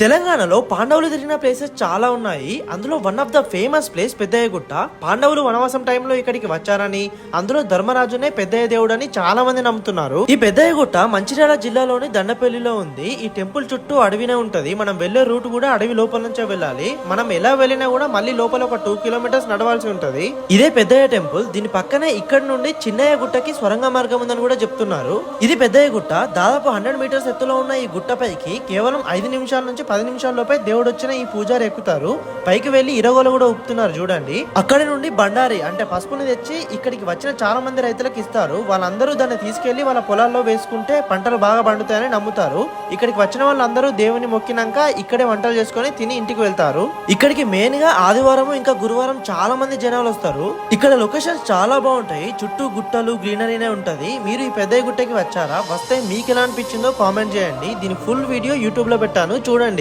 తెలంగాణలో పాండవులు తిరిగిన ప్లేసెస్ చాలా ఉన్నాయి. అందులో one of the famous place పెద్దయ్య గుట్ట. పాండవులు వనవాసం టైంలో ఇక్కడికి వచ్చారని, అందులో ధర్మరాజునే పెద్దయ్య దేవుడు అని చాలా మంది నమ్ముతున్నారు. ఈ పెద్దయ్య గుట్ట మంచిర్యాల జిల్లాలోని దండపల్లిలో ఉంది. ఈ టెంపుల్ చుట్టూ అడవినే ఉంటది. మనం వెళ్లే రూట్ కూడా అడవి లోపల నుంచే వెళ్ళాలి. మనం ఎలా వెళ్ళినా కూడా మళ్ళీ లోపల ఒక 2 కిలోమీటర్స్ నడవాల్సి ఉంటది. ఇదే పెద్దయ్య టెంపుల్. దీని పక్కనే ఇక్కడ నుండి చిన్నయ్య గుట్టకి స్వరంగ మార్గం ఉందని కూడా చెప్తున్నారు. ఇది పెద్దయ్య గుట్ట. దాదాపు 100 మీటర్స్ ఎత్తులో ఉన్న ఈ గుట్ట పైకి కేవలం 5 నిమిషాల నుంచి 10 నిమిషాల్లోపే దేవుడు వచ్చిన ఈ పూజారి ఎక్కుతారు. పైకి వెళ్లి ఇరగోలు కూడా ఉప్పుతున్నారు చూడండి. అక్కడి నుండి బండారి అంటే పసుపుని తెచ్చి ఇక్కడికి వచ్చిన చాలా మంది రైతులకు ఇస్తారు. వాళ్ళందరూ దాన్ని తీసుకెళ్లి వాళ్ళ పొలాల్లో వేసుకుంటే పంటలు బాగా పండుతాయని నమ్ముతారు. ఇక్కడికి వచ్చిన వాళ్ళందరూ దేవుని మొక్కినాక ఇక్కడే వంటలు చేసుకుని తిని ఇంటికి వెళ్తారు. ఇక్కడికి మెయిన్ గా ఆదివారం ఇంకా గురువారం చాలా మంది జనాలు వస్తారు. ఇక్కడ లొకేషన్స్ చాలా బాగుంటాయి. చుట్టూ గుట్టలు గ్రీనరీనే ఉంటది. మీరు ఈ పెద్దయ్య గుట్టకి వచ్చారా? వస్తే మీకు ఎలా అనిపించిందో కామెంట్ చేయండి. దీని ఫుల్ వీడియో యూట్యూబ్ లో పెట్టాను, చూడండి.